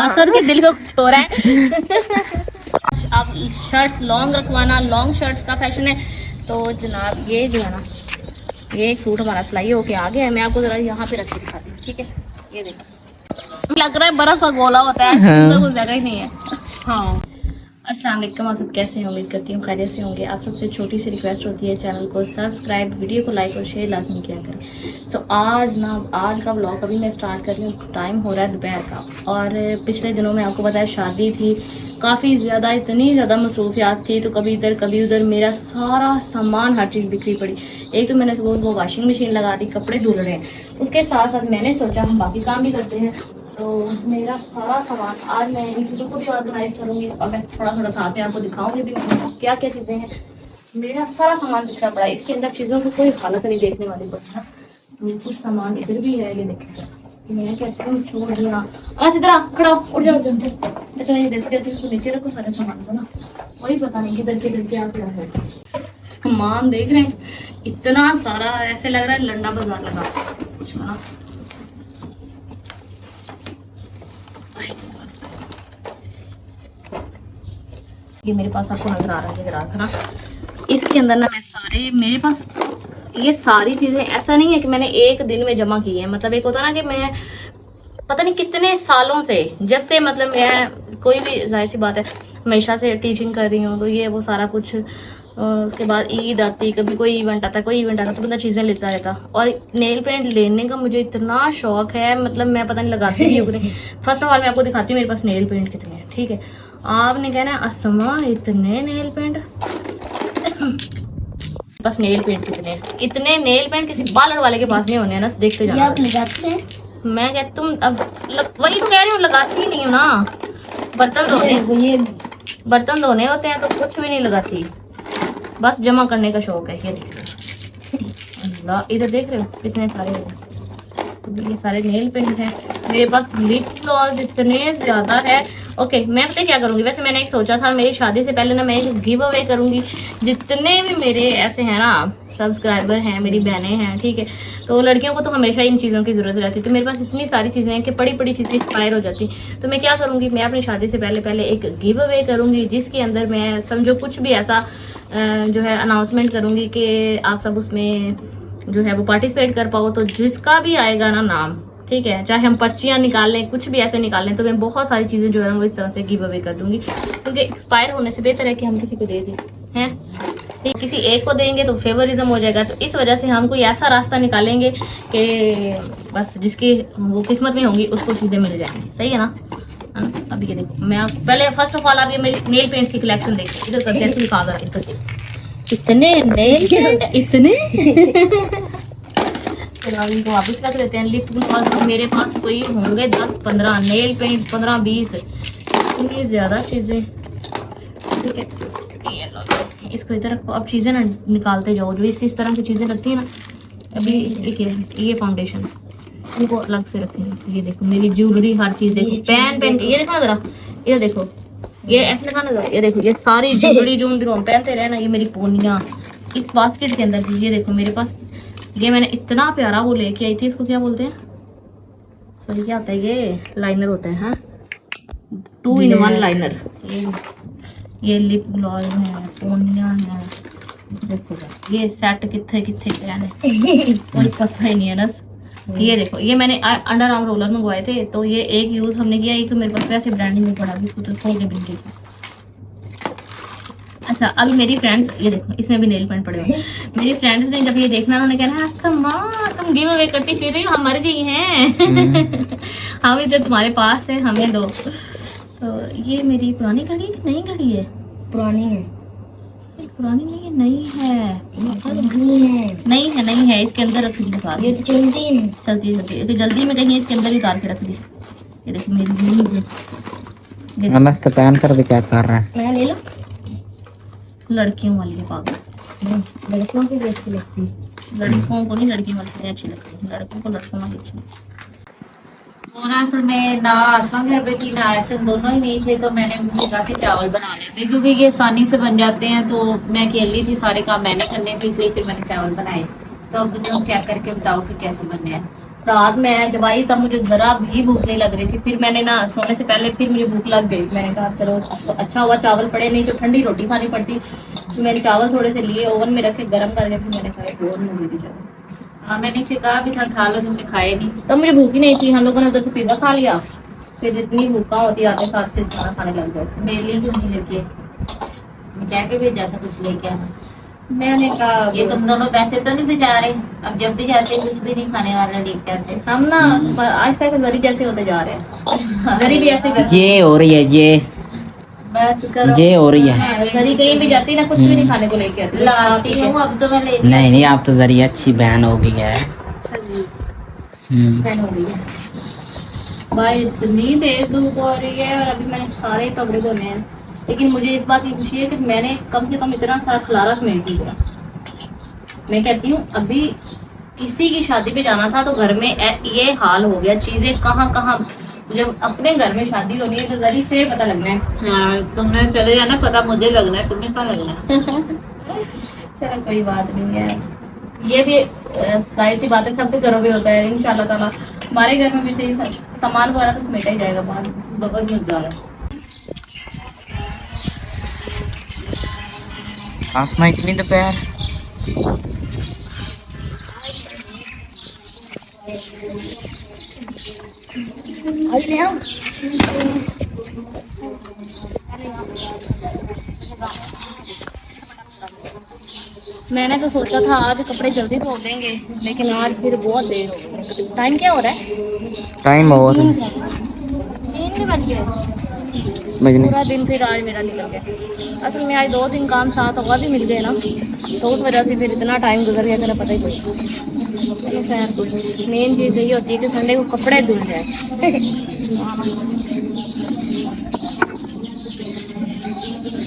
Sir के दिल को कुछ हो रहा है। अब शर्ट्स लॉन्ग रखवाना, लॉन्ग शर्ट्स का फैशन है। तो जनाब ये जो है ना, ये एक सूट हमारा सिलाई होके आ गया है। मैं आपको जरा यहाँ पे रख के दिखाती हूँ, ठीक है। ये देखो, लग रहा है बर्फ का गोला होता है, तो कुछ जगह ही नहीं है। हाँ, अस्सलाम वालेकुम, आप सब कैसे हैं? उम्मीद करती हूँ खैरियत से होंगे। आप सबसे छोटी सी रिक्वेस्ट होती है, चैनल को सब्सक्राइब, वीडियो को लाइक और शेयर लाजमी किया करें। तो आज का व्लॉग अभी मैं स्टार्ट कर रही हूँ। टाइम हो रहा है दोपहर का, और पिछले दिनों में आपको पता है शादी थी, काफ़ी ज़्यादा, इतनी ज़्यादा मसरूफियात थी, तो कभी इधर कभी उधर मेरा सारा सामान, हर चीज़ बिखरी पड़ी। एक तो मैंने वो वाशिंग मशीन लगा दी, कपड़े धुल रहे हैं, उसके साथ साथ मैंने सोचा हम बाकी काम भी करते हैं। तो मेरा सारा सामान आज मैं इन चीज़ों को भी ऑर्गेनाइज करूँगी, और मैं थोड़ा थोड़ा साथ में आपको दिखाऊंगी भी मेरे पास क्या क्या चीज़ें हैं। मेरा सारा सामान बिखरा पड़ा है, इसके अंदर चीज़ों की कोई हालत नहीं देखने वाली बच्चा। कुछ सामान इधर भी है, ये देखिए, मैं कहती हूँ छोड़ दिया। आज इधर आ, खड़ा हो, उठ जाओ जल्दी। तो ये देखते रहती हूँ, नीचे रखो सारे सामान को ना, वही पता नहीं किधर किधर क्या क्या है। सामान देख रहे हैं, इतना सारा, ऐसे लग रहा है लंडा बाजार लगा कुछ ना। ये मेरे पास आपको नजर आ रहा है ग्रास है ना, इसके अंदर ना मैं सारे, मेरे पास ये सारी चीज़ें, ऐसा नहीं है कि मैंने एक दिन में जमा की है। मतलब एक होता ना कि मैं पता नहीं कितने सालों से, जब से मतलब मैं कोई भी, जाहिर सी बात है हमेशा से टीचिंग कर रही हूँ, तो ये वो सारा कुछ। उसके बाद ईद आती, कभी कोई इवेंट आता, कोई इवेंट आता, तो बंदा चीज़ें लेता रहता। और नेल पेंट लेने का मुझे इतना शौक है, मतलब मैं पता नहीं लगाती ही हूँ। फर्स्ट ऑफ ऑल मैं आपको दिखाती हूँ मेरे पास नेल पेंट कितने हैं, ठीक है। आपने कहना है असमा इतने नेल पेंट, बस नेल पेंट कितने हैं? इतने नेल पेंट किसी पार्लर वाले के पास नहीं होने हैं ना, देखते जाना। आप लगाते हैं? मैं कहती, तुम अब वही तो कह रही हूँ, लगाती ही नहीं हूँ ना। बर्तन धोने होते हैं तो कुछ भी नहीं लगाती, बस जमा करने का शौक है। ये अल्लाह, इधर देख रहे हो कितने सारे हैं, ये सारे नेल पेंट हैं मेरे पास। लिप ग्लॉस इतने ज़्यादा है। ओके, मैं पता क्या करूँगी, वैसे मैंने एक सोचा था, मेरी शादी से पहले ना मैं एक गिव अवे करूँगी। जितने भी मेरे ऐसे हैं ना सब्सक्राइबर हैं, मेरी बहनें हैं, ठीक है, तो लड़कियों को तो हमेशा इन चीज़ों की ज़रूरत रहती है। तो मेरे पास इतनी सारी चीज़ें हैं कि बड़ी बड़ी चीज़ें एक्सपायर हो जाती। तो मैं क्या करूँगी, मैं अपनी शादी से पहले एक गिव अवे करूँगी, जिसके अंदर मैं समझो कुछ भी ऐसा जो है अनाउंसमेंट करूँगी कि आप सब उसमें जो है वो पार्टिसिपेट कर पाओ। तो जिसका भी आएगा ना नाम, ठीक है, चाहे हम पर्चियाँ निकाल लें, कुछ भी ऐसे निकाल लें, तो मैं बहुत सारी चीज़ें जो है वो इस तरह से गिव अवे कर दूंगी। क्योंकि एक्सपायर होने से बेहतर है कि हम किसी को दे दें, हैं, ठीक। किसी एक को देंगे तो फेवरिज्म हो जाएगा। तो इस वजह से हम कोई ऐसा रास्ता निकालेंगे कि बस जिसकी वो किस्मत में होंगी उसको चीज़ें मिल जाएंगी, सही है ना। अभी ये देखो, मैं पहले फर्स्ट ऑफ ऑल आप ये मेरी नेल पेंट की कलेक्शन देखिए, इधर करके ऐसे दिखा कर इतने नेल पेंट, इतने इनको वापस रख देते हैं। लिप ग्लॉस मेरे पास कोई होंगे 10-15, नेल पेंट 15-20, इतनी ज़्यादा चीज़ें, ठीक है। इसको इधर रखो। अब चीज़ें ना निकालते जाओ, जो इस तरह की चीज़ें लगती हैं ना। अभी ये फाउंडेशन इनको अलग से रखेंगे। ये देखो मेरी ज्वेलरी, हर चीज़ देखो, पेन ये देखो ज़रा, ये देखो, ये ऐसे लगाना ज़रा, ये देखो, ये सारी ज्वेलरी जो हम पहनते रहे ना, ये मेरी पोनियाँ इस बास्केट के अंदर भी। ये देखो मेरे पास, ये मैंने इतना प्यारा वो लेके आई थी, इसको क्या बोलते हैं, सॉरी क्या होता है, ये लाइनर होता है, हाँ, 2 in 1 लाइनर। ये लिप ग्लॉस है, सोनिया है, देखो ये सेट कितने पहने कोई पता ही नहीं है ना। ये देखो, ये मैंने अंडर आर्म रोलर मंगवाए थे, तो ये एक यूज़ हमने किया, एक तो मेरे पास वैसे ब्रांडिंग में पड़ा, इसको तो खोल के बिल्कुल। अच्छा, अभी मेरी फ्रेंड्स, ये देखो इसमें भी नेल पेंट पड़े हुए। मेरी फ्रेंड्स ने जब ये देखना, उन्होंने कहना माँ तुम गिव अवे करती फिर रही हो, हम मर गई हैं। हम इधर तुम्हारे पास है, हमें दो। तो ये मेरी पुरानी घड़ी है कि नई घड़ी है? पुरानी है। पुरानी नहीं है, नई है। नहीं है, इसके अंदर रख दी, ये तो चलती है। जल्दी में कहीं इसके अंदर ही उतार के रख दी। ये देखो मेरी नीज है, मस्त पहन कर भी क्या कर रहा है। मैं ले लो, लड़कियों वाली है पागल, लड़कियों की भी अच्छी लगती है। लड़कों को नहीं, लड़की वाली अच्छी लगती है, लड़कों को लड़कों वाली अच्छी लगती है। और असल में ना आसमान घर पे थी ना ऐसे, दोनों ही नहीं थे, तो मैंने मुझे कहा कि चावल बना लेते, क्योंकि ये आसानी से बन जाते हैं। तो मैं अकेली थी, सारे काम मैंने करने थे, इसलिए फिर मैंने चावल बनाए। तो अब तुम चेक करके बताओ कि कैसे बने हैं। रात में जब आई तब मुझे ज़रा भी भूख नहीं लग रही थी। फिर मैंने ना सोने से पहले फिर मुझे भूख लग गई। मैंने कहा चलो अच्छा हुआ चावल पड़े, नहीं तो ठंडी रोटी खानी पड़ती। तो मैंने चावल थोड़े से लिए, ओवन में रखे गर्म करके, फिर मैंने खाए। ओवन में दे दी चावल। हाँ मैंने इसे कहा भी था खा लो, तुमने खाए नहीं। तब मुझे भूख ही नहीं थी। हम लोगों ने उधर से पिज़्ज़ा खा लिया। फिर इतनी भूखा होती आते साथ फिर खाना खाने लग जाओ। मेरे लिए क्यों नहीं लेके, मैं कह के भेजा था कुछ लेके आना। मैंने कहा ये तुम दोनों पैसे तो नहीं बचा रहे, अब जब भी जाते हैं कुछ भी नहीं खाने वाला लेके आते। हम ना आहिस्ता आहिस्ता गरीब जैसे होते जा रहे हैं। गरीब ऐसे करते ये हो रही है ये बस करो। ये हो रही है। हैं। गरीब कहीं भी जाती है ना, कुछ भी नहीं खाने को लेके आती। लाती हूँ अब तो मैं लेके नहीं नहीं, आप तो जरिए अच्छी बहन हो गई है। अच्छा जी हम्म। हो गई है भाई। इतनी तेज धूप हो रही है और अभी मैंने सारे कपड़े धोने हैं। लेकिन मुझे इस बात की खुशी है कि मैंने कम से कम इतना सारा खलारा समेट लिया। मैं कहती हूँ अभी किसी की शादी पे जाना था तो घर में ये हाल हो गया। चीजें कहाँ कहाँ, जब अपने घर में शादी होनी है तो जरी फिर पता लगना है। हाँ तुमने चले जाना, पता मुझे लगना है, तुम्हें कहाँ लगना है। चलो कोई बात नहीं है। ये भी साइड सी बातें सबके घरों में होता है इंशाल्लाह ताला। हमारे घर में भी सही सामान वगैरह तो समेटा ही जाएगा। बाहर बहुत मजेदार है। आसमां इतनी दोपहर। मैंने तो सोचा था आज कपड़े जल्दी धो देंगे, लेकिन आज फिर बहुत देर हो गई। टाइम क्या हो रहा है? टाइम और 3 भी बज गए। बजने। पूरा दिन फिर आज मेरा निकल गया। असल में आज 2 दिन काम साथ होगा भी मिल गए ना, तो उस वजह से फिर इतना टाइम गुजर गया तेरा पता ही कुछ। चलो खैर, मेन चीज़ यही होती है कि संडे को कपड़े धुल जाए।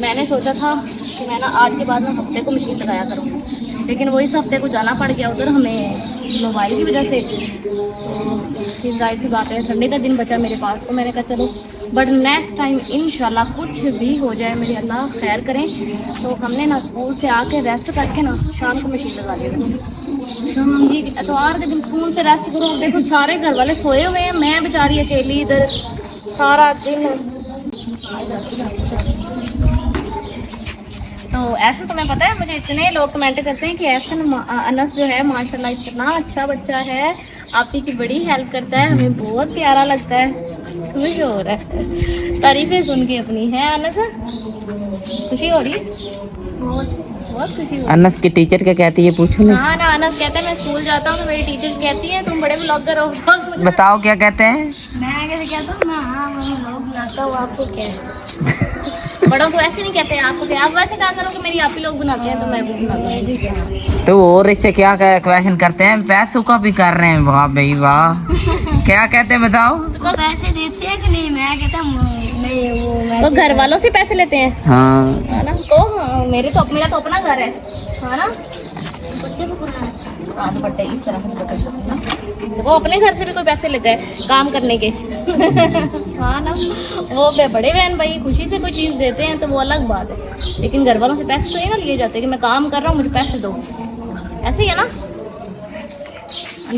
मैंने सोचा था कि मैं ना आज के बाद में हफ्ते को मशीन लगाया करूँगी, लेकिन वो इस हफ्ते को जाना पड़ गया उधर हमें मोबाइल की वजह से। तो फिर जाहिर सी बात है संडे का दिन बचा मेरे पास, तो मैंने कहा चलो बट नेक्स्ट टाइम इंशाल्लाह कुछ भी हो जाए मेरे अल्लाह खैर करें, तो हमने ना स्कूल से आके रेस्ट करके ना शाम को मशीन लगा ली थी। तो हम जी एतवार के दिन स्कूल से रेस्ट करो, देखो सारे घर वाले सोए हुए हैं, मैं बेचारी अकेली इधर सारा दिन। तो ऐसा तुम्हें पता है, मुझे इतने लोग कमेंट करते हैं कि ऐसा अनस जो है माशाल्लाह इतना अच्छा बच्चा है, आपकी की बड़ी हेल्प करता है, हमें बहुत प्यारा लगता है। खुश हो रहा है तारीफें सुन के अपनी। है अनस, खुशी हो रही है? बहुत खुशी हो रही है। अनस की टीचर क्या कहती है पूछो ना। हाँ ना, अनस कहता है मैं स्कूल जाता हूँ तो मेरी टीचर्स कहती हैं तुम बड़े ब्लॉगर हो। बताओ क्या कहते हैं। मैं कैसे कहता हूँ ना, हाँ मैं लोग बनाता हूँ, आपको क्या बड़ों को ऐसे नहीं कहते हैं, आपको क्या? आप वैसे कहा करो कि मेरी आप ही लोग बनाते हैं तो मैं भी बनाता हूँ। तो और इससे क्या क्वेश्चन करते हैं, पैसों का भी कर रहे हैं। वाह भाई वाह। क्या कहते हैं बताओ। तो पैसे देते हैं कि नहीं? मैं कहता हूँ नहीं, वो तो घर वालों से पैसे लेते हैं, हाँ है ना? तो हाँ, मेरा तो अपना घर है ना। हाँ दुपट्टे इस तरह के दुपट्टे ना, वो अपने घर से भी कोई पैसे लेता है काम करने के। हाँ ना, वो बड़े बहन भाई खुशी से कोई चीज़ देते हैं तो वो अलग बात है, लेकिन घर वालों से पैसे तो ये ना लिए जाते हैं कि मैं काम कर रहा हूँ मुझे पैसे दो। ऐसे ही है ना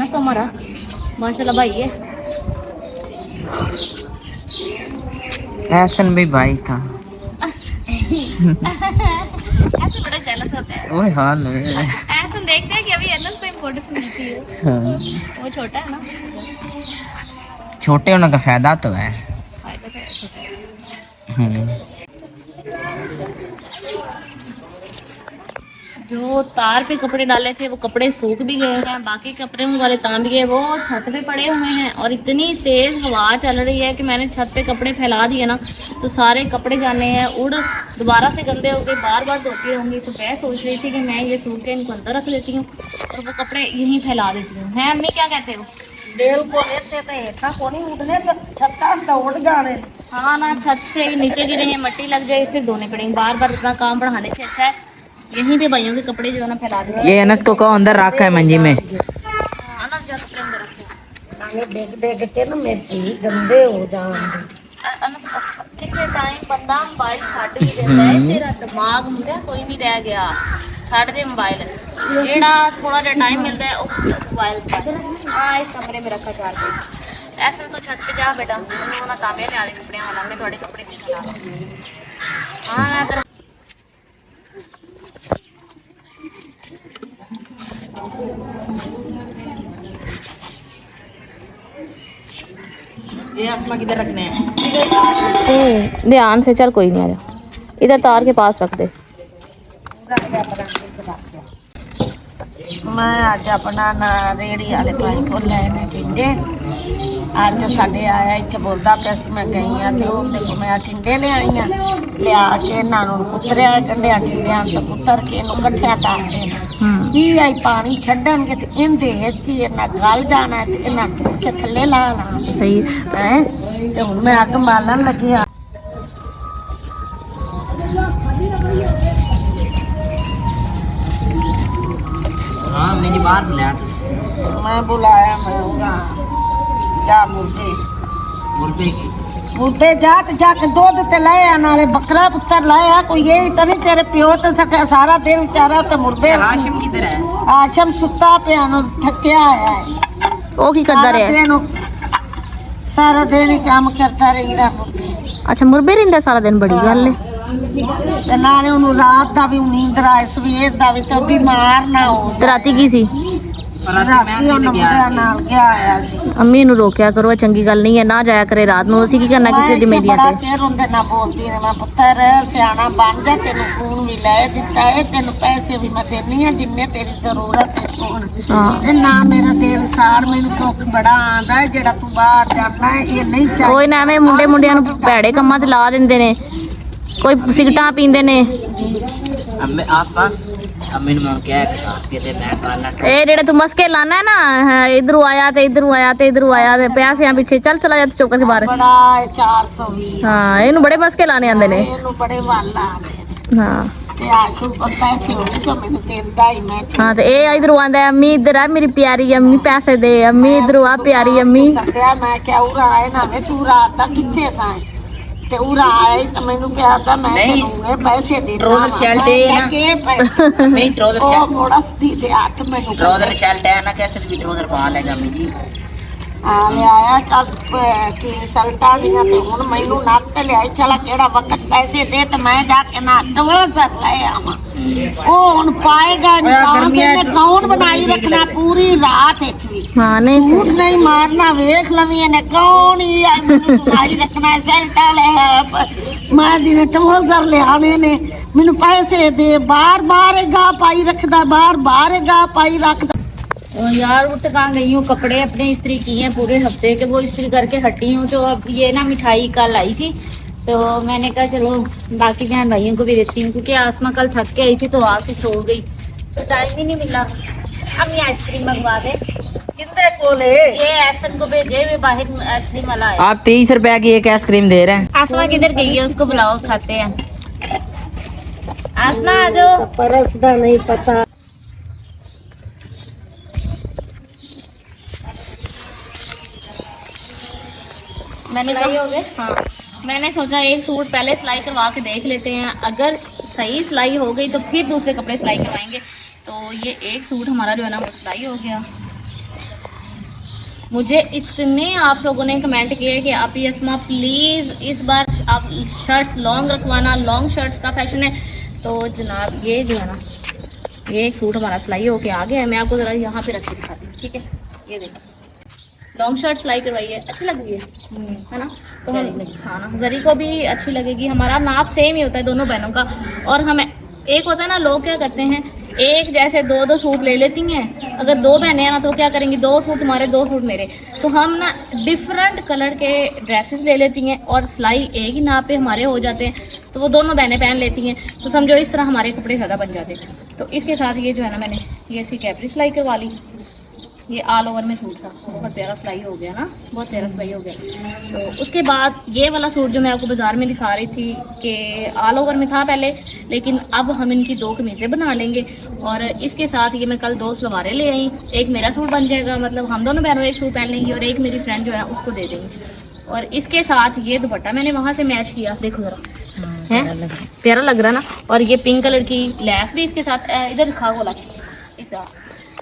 तो हमारा माशाल्लाह भाई है। ऐसन भी भाई था। ऐसे बड़ा जेलस होता है। ओए हाल है। ऐसा देखते हैं कि अभी एनस को इम्पोर्टेंस मिलती है। हाँ। वो छोटा है ना, छोटे होने का फायदा तो है। फायदा तो है छोटा है। जो तार पे कपड़े डाले थे वो कपड़े सूख भी गए हैं, बाकी कपड़े वाले तान दिए वो छत पे पड़े हुए हैं। और इतनी तेज हवा चल रही है कि मैंने छत पे कपड़े फैला दिए ना तो सारे कपड़े जाने हैं उड़, दोबारा से गंदे हो गए, बार बार धोती रहूँगी। तो मैं सोच रही थी कि मैं ये सूख के इनको अंदर रख देती हूँ और वो कपड़े यहीं फैला देती हूँ। हैं अम्मी क्या कहते हो? दौड़ जाने। हाँ ना, छत से नीचे गिरे मट्टी लग जाए फिर धोने पड़ेंगे। बार बार इतना काम बढ़ाने से अच्छा है यहीं पे भाइयों के कपड़े जो है ना फैला दो। ये अनस को कहो अंदर रखा है मंजी में। अनस जा कपड़े अंदर रखो। देख देख के ना मेरी गंदे हो जाएंगे। किसी टाइम बंदा मोबाइल छੱਡ भी देता है, तेरा दिमाग मुंडा कोई नहीं रह गया, छੱਡ दे मोबाइल। जेड़ा थोड़ा जा टाइम मिलता है मोबाइल पर हाँ इस कमरे में रखा चार्ज ऐसे तो छत पे जा बेटा उन्होंने ताबे ले आए कपड़े वाला मैं थोड़े कपड़े नहीं खा हाँ मैं तेरा ये आसमा किधर रखने हैं? ध्यान से चल कोई नहीं आ रहा इधर तार के पास रख दे मैं अज अपना ना रेड़ी वाले भाई को लेने टिंडे अज साडे आया इत्थे बोलदा पिया सी मैं गई हाँ तो वो देखो मैं टिंडे ले आई हाँ लिया के इन्हों कुतरिया गंढिया टिंडिया तो कुतर के इन्हू कट्ठिया तार देना की आई पानी छड्डणगे ते इहदे विच ही इन्हां गल जाना है ते इन्हां के थल्ले लाना है ते हुण मैं अग बालन लगी हाँ हाँ मेरी बात बुलाया मैं बुलाया मैं उरा जा मुर्बे की मुर्दे जा ते जाके दूध ते लाया नाले बकरा पुत्तर लाया कोई यही तो नहीं तेरे प्यो तो सके सारा दिन बेचारा ते मुर्बे हाशिम किधर है? आशम सुता पिया नु थकिया आया है ओ की करदा रहा सारा दिन ही काम करता रहंदा मुर्बे अच्छा मुरबे रहिंदा सारा दिन बड़ी गल है ते नाले उन्हें रात दा भी नींद आए सवेर दा भी तो बीमार ना हो ते राती की सी राती उन्हें मुंडिया नाल गया आया सी अम्मी नु रोकिया करो चंगी गल नहीं है ना जाया करे रात नु ਅਸੀਂ ਕੀ ਕਰਨਾ ਕਿਸੇ ਦੀ ਮੇਰੀਆਂ बड़ा ਤੇ चेर ਹੁੰਦੇ ना बोलदी ने मैं पुत्तर सियाना बन जा तेन फोन भी ले दिता है तेन पैसे भी मैं देनी है जिन्ने तेरी जरूरत है फोन ਹਾਂ ना मेरा दिल सार मैनू दुख बड़ा आंदा है जेड़ा तू बाहर जाना है ये नहीं चाहिए ਕੋਈ ਨਾ ਐਵੇਂ ਮੁੰਡਿਆਂ ਨੂੰ ਭੈੜੇ ਕੰਮਾਂ ਤੇ ਲਾ ਦਿੰਦੇ ਨੇ ਕੋਈ ਸਿਗਟਾਂ ਪੀਂਦੇ ਨੇ अम्मे आसमा अम्मी ने क्या है 10 रुपए दे मैं काला ਇਹ ਜਿਹੜੇ ਤੂੰ ਮਸਕੇ ਲਾਣਾ ਹੈ ਨਾ ਇਧਰੋਂ ਆਇਆ ਤੇ ਇਧਰੋਂ ਆਇਆ ਤੇ ਇਧਰੋਂ ਆਇਆ ਤੇ ਪੈਸਿਆਂ ਪਿੱਛੇ ਚੱਲ ਚਲਾ ਜਾ ਤੂੰ ਚੌਕਾਂ ਦੇ ਬਾਹਰ बड़ा है 420 ਹਾਂ ਇਹਨੂੰ ਬੜੇ ਮਸਕੇ ਲਾਣੇ ਆਉਂਦੇ ਨੇ ਇਹਨੂੰ ਬੜੇ ਵਾਲਾ ਆਂਦੇ ਨੇ ਹਾਂ ਤੇ ਆਸ਼ੂ ਕੋਲ ਪੈਸੇ ਹੋਣੇ ਤਾਂ ਮੈਨੂੰ ਦਿੰਦਾ ਹੀ ਮੈਂ हाँ तो ये इधर आंदा है अम्मी इधर आ मेरी प्यारी अम्मी पैसे दे अम्मी इधर आ प्यारी अम्मी ਸੱਦਿਆ ਮੈਂ ਕਿਹਾ ਉਰਾ ਆਏ ਨਾ ਵੇ ਤੂੰ ਰਾਤ ਦਾ ਕਿੱਥੇ ਸਾਂ ਤੇ ਉਰਾ ਆਏ ਤਾਂ ਮੈਨੂੰ ਕਿਹਾ ਤਾਂ ਮੈਂ ਨਹੀਂ। ਤੈਨੂੰ ਇਹ ਪੈਸੇ ਦੇ ਟਰੋਜ਼ਰ ਸ਼ੈਲਟ ਹੈ ਨਾ। ਕੇ ਪੈਸੇ नहीं ट्राउजर ਉਹ शर्ट ਮੋੜਾ ਸਦੀ ਦੇ ਹੱਥ ਮੈਨੂੰ ट्राउजर शर्ट है ना कैसे भी ट्राउजर पा लेगा अम्मी जी ਆ ਲਿਆਇਆ ਕੱਲ ਕੀ ਸਲਟਾ ਦੀਆਂ ਤੇ ਹੁਣ ਮੈਨੂੰ ਨੱਕ ਤੇ ਲਿਆਈ ਚਲਾ ਕਿਹੜਾ ਵਕਤ ਪੈਸੇ ਦੇ ਤੇ ਮੈਂ ਜਾ ਕੇ ਨਾ ਟਵਜ਼ਰ ਲੈ ਆਵਾਂ ਉਹ ਹੁਣ ਪਾਏਗਾ ਗਰਮੀਆਂ ਨੇ ਕੌਣ ਬਣਾਈ ਰੱਖਣਾ ਪੂਰੀ ਰਾਤ ਵਿੱਚ ਵੀ हाँ नहीं ਝੂਠ ਨਹੀਂ ਮਾਰਨਾ ਵੇਖ ਲਵੀਂ ਇਹਨੇ ਕੌਣ ਹੀ ਆ ਮੈਨੂੰ ਬਣਾਈ ਰੱਖਣਾ ਸਲਟਾ ਲੈ ਮੈਂ ਦਿਨੇ ਟਵਜ਼ਰ ਲਿਆਣੇ ਨੇ ਮੈਨੂੰ ਪੈਸੇ ਦੇ ਬਾਰ ਬਾਰ ਗਾ ਪਾਈ ਰੱਖਦਾ ਬਾਰ ਬਾਰ ਗਾ ਪਾਈ ਰੱਖਦਾ यार उठ कहाँ गई हूँ कपड़े अपने इस्त्री किए हैं पूरे हफ्ते के वो इस्त्री करके हटी हूँ तो अब ये ना मिठाई कल आई थी तो मैंने कहा चलो बाकी बहन भाइयों को भी देती हूँ क्योंकि आसमा कल थक के आई थी तो आके सो गई तो टाइम ही नहीं मिला हम ये आइसक्रीम मंगवा दे ਕਿੰਦੇ ਕੋਲੇ ये एहसन को भेजे हुए बाहर आइसक्रीम वाला है आप 23 रुपए की एक आइसक्रीम दे रहे हैं आसमा किधर गई है उसको बुलाओ खाते हैं आसमा आ जाओ परस ਦਾ ਨਹੀਂ ਪਤਾ मैंने कहा हो गए हाँ मैंने सोचा एक सूट पहले सिलाई करवा के देख लेते हैं अगर सही सिलाई हो गई तो फिर दूसरे कपड़े सिलाई करवाएंगे तो ये एक सूट हमारा जो है ना वो सिलाई हो गया मुझे इतने आप लोगों ने कमेंट किए कि आप यसमा प्लीज़ इस बार आप शर्ट्स लॉन्ग रखवाना लॉन्ग शर्ट्स का फैशन है तो जनाब ये जो है ना ये एक सूट हमारा सिलाई हो के आ गया है मैं आपको ज़रा यहाँ पे रख के दिखाती हूँ ठीक है ये देखो लॉन्ग शर्ट सिलाई करवाई है अच्छी लग रही है ना तो हम हाँ ना जरी को भी अच्छी लगेगी हमारा नाप सेम ही होता है दोनों बहनों का और हमें एक होता है ना लोग क्या करते हैं एक जैसे दो सूट ले लेती हैं अगर दो बहनें हैं ना तो क्या करेंगी 2 सूट तुम्हारे 2 सूट मेरे तो हम ना डिफरेंट कलर के ड्रेसेस ले लेती हैं और सिलाई एक ही नाप पे हमारे हो जाते हैं तो वो दोनों बहनें पहन लेती हैं तो समझो इस तरह हमारे कपड़े ज़्यादा बन जाते हैं तो इसके साथ ये जो है ना मैंने ये इसकी कैपरी सिलाई करवा ली ये ऑल ओवर में सूट था बहुत प्यारा सिलाई हो गया ना बहुत प्यारा सिलाई हो गया तो उसके बाद ये वाला सूट जो मैं आपको बाज़ार में दिखा रही थी कि ऑल ओवर में था पहले लेकिन अब हम इनकी 2 कमीज़ें बना लेंगे और इसके साथ ये मैं कल 2 सलवारें ले आई एक मेरा सूट बन जाएगा मतलब हम दोनों बहनों एक सूट पहन लेंगी और एक मेरी फ्रेंड जो है उसको दे देंगे और इसके साथ ये दुपट्टा मैंने वहाँ से मैच किया देखो ज़रा है प्यारा लग रहा ना और ये पिंक कलर की लैस भी इसके साथ इधर दिखा बोला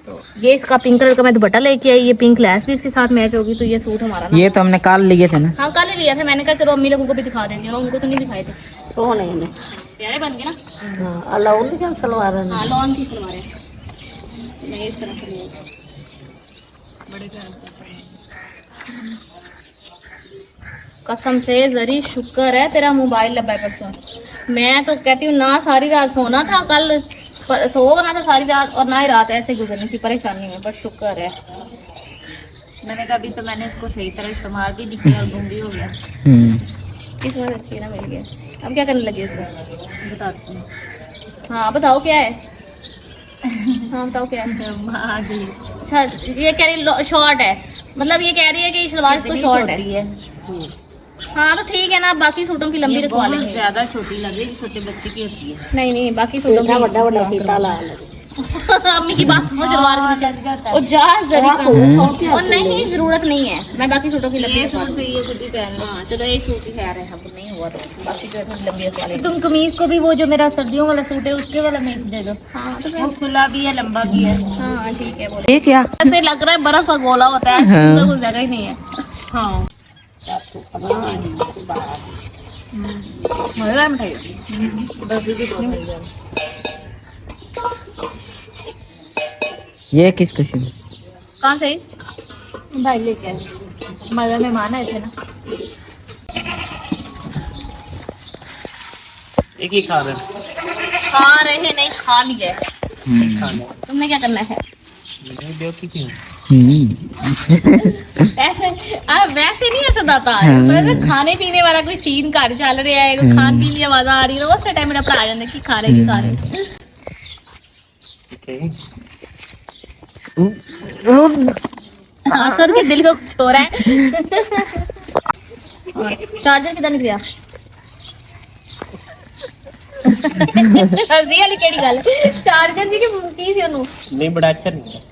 तो ये इसका पिंक कलर का मैं दुपट्टा लेके आई, ये पिंक लैस भी इसके साथ मैच होगी, तो ये सूट हमारा ना। ये तो हमने कल लिए थे ना। हाँ कल ही लिया था, मैंने कहा चलो अम्मी लोगों को भी दिखा देंगे, और उनको तो नहीं दिखाए थे। सोहने ने प्यारे बन गए ना। हाँ अलाउल नहीं सलवार है हाँ लॉन की सलवार है, मैं इस तरह से लिए बड़े कसम से जरी शुक्र है तेरा मोबाइल लबा है परसों। मैं तो कहती हूँ ना सारी रात सोना था कल, सोना था सारी रात, और ना ही रात ऐसे गुजरनी थी परेशानी में, बस शुक्र है। मैंने कहा अभी तो मैंने इसको सही तरह इस्तेमाल भी नहीं किया और गुम भी हो गया। किस वजह अच्छी ना मिल गया। अब क्या करने लगी इसको? बताती हूँ। हाँ बताओ क्या है। हाँ बताओ क्या है। अच्छा ये कह रही शॉर्ट है, मतलब ये कह रही है कि सलवार इसको शॉर्ट है। हाँ तो ठीक है ना, बाकी सूटों की लंबी रखवा बहुत लेंगे। ज्यादा छोटी लग रही है, छोटे बच्चे की होती है। नहीं नहीं बाकी सूटों इतना की बड़ा बड़ा फीता ला अम्मी की बात समझ सलवार के नीचे और जा जरी और नहीं जरूरत नहीं है, मैं बाकी सूटों की लंबी रखवा दूंगी। ये खुद ही पहन लो। हाँ चलो एक सूट ही खैर है, अब नहीं हुआ तो बाकी जो है लंबी रखवा लेंगे। तुम कमीज को भी वो जो मेरा सर्दियों वाला सूट है उसके वाला कमीज दे दो। हाँ तो वो खुला भी है लंबा भी है। हाँ ठीक है बोलो। ये क्या? ऐसे लग रहा है बर्फ का गोला होता है, हाँ। कुछ जगह ही नहीं है। हाँ मजेदार मिठाई ये किस खुशी में? कहाँ से? भाई लेके आए, मजा मेहमान आए थे ना। एक ही खा रहे खा रहे नहीं खा लिया है। तुमने क्या करना है? वैसे नहीं ऐसा दाता है, खाने पीने वाला कोई सीन घर चल रहा है, कोई खान पीने की आवाज आ रही है, उस टाइम मेरा भरा जाता है कि खा रहे कि खा रहे। हाँ सर के दिल को छोड़ है। चार्जर कितना निकलिया? हंसी वाली केड़ी गल चार्जर दी की सी ओनू नहीं बड़ा अच्छा नहीं है।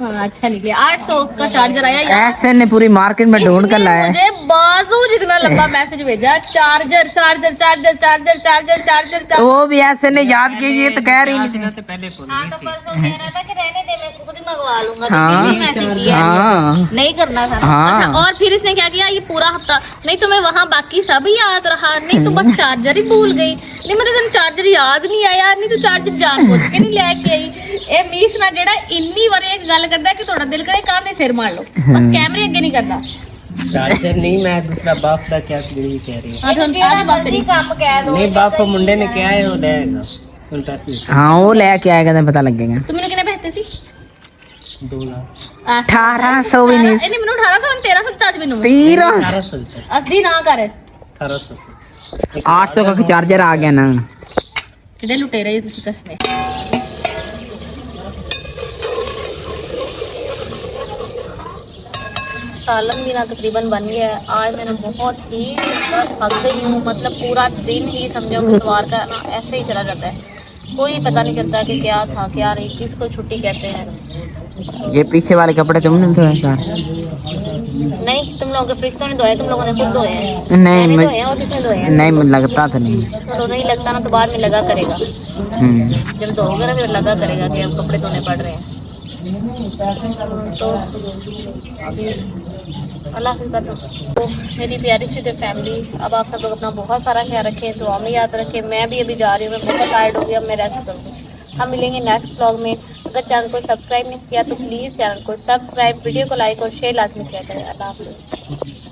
हाँ अच्छा निकलिया। 800 का चार्जर आया। ऐसे ने पूरी मार्केट में ढूंढ कर लाया है। मुझे बाजू जितना लंबा मैसेज भेजा, charger charger charger charger charger charger. वो भी ऐसे ने याद कीजिए तो कह रही नहीं। तो पहले बोल हाँ तो परसों कह रहा था कि रहने दे, मैं खुद ही मंगवा लूंगा। हाँ। तो मैसेज किया हाँ नहीं करना था। हाँ। अच्छा और फिर इसने क्या किया, ये पूरा हफ्ता नहीं तुम्हें वहाँ बाकी सब याद रहा, नहीं तो बस चार्जर ही भूल गई, नहीं मतलब तेन चार्जर याद नहीं आया, नहीं तो चार्जर जान बुझ के नहीं लेके आई। ਇਹ ਮੀਸ ਨਾ ਜਿਹੜਾ ਇੰਨੀ ਵਾਰ ਇੱਕ ਗੱਲ ਕਰਦਾ ਕਿ ਤੁਹਾਡਾ ਦਿਲ ਕਰੇ ਕਾਹਨੇ ਸਿਰ ਮਾਰ ਲਓ, ਬਸ ਕੈਮਰੇ ਅੱਗੇ ਨਹੀਂ ਕਰਦਾ। चार्जर नहीं, मैं दूसरा बाप का क्या दिल्ली कह रही है। आज आज बात करी ਕੰਮ ਕਹਿ ਦੋ। नहीं बाप को मुंडे ने क्या है वो लेगा उल्टा से हाँ वो लेके आएगा तो पता लगेगा। ਤੂੰ ਮੈਨੂੰ ਕਿੰਨੇ ਭੇਜਤੇ ਸੀ? 2 लाख 1800 भी नहीं, ਨਹੀਂ ਮੈਨੂੰ 1800 1300 ਦਿੱਤਾ ਸੀ ਮੈਨੂੰ। 1300 ਅਸਦੀ ਨਾ ਕਰ 1800 से 800 का चार्जर आ गया ना। ਕਿਹੜੇ ਲੁਟੇਰੇ ਜੀ ਤੁਸੀਂ ਕਸਮੇ। सालन भी ना तकरीबन बन गया है। आज मैंने बहुत ही थक गई हूँ, मतलब पूरा दिन ही समझो कि सवार का ना ऐसे ही चला जाता है, कोई पता नहीं चलता कि क्या था क्या नहीं, किसको छुट्टी कहते हैं। ये पीछे वाले कपड़े तुमने धोए सर? नहीं तुम लोगों के फ्रिज तो नहीं धोए, तुम लोगों ने खुद धोए हैं। नहीं मैंने मैं- धोए हैं और किसने धोए हैं? नहीं मुझे लगता तो नहीं। तो नहीं लगता ना तो बाद में लगा करेगा, जब धोगे ना फिर लगा करेगा कि अब कपड़े धोने पड़ रहे हैं। तो अभी अल्लाह हाफ़िज़ कर दो। तो मेरी प्यारी सी फैमिली, अब आप सब लोग अपना बहुत सारा ख्याल रखें, दुआ में याद रखें। मैं भी अभी जा रही हूँ, मैं बहुत टायर्ड हो गई, अब मैं रेस्ट करूँगी। हम मिलेंगे नेक्स्ट व्लॉग में। अगर चैनल को सब्सक्राइब नहीं किया तो प्लीज़ चैनल को सब्सक्राइब, वीडियो को लाइक और शेयर लाजमी किया करें। अल्लाह हाफ़िज़।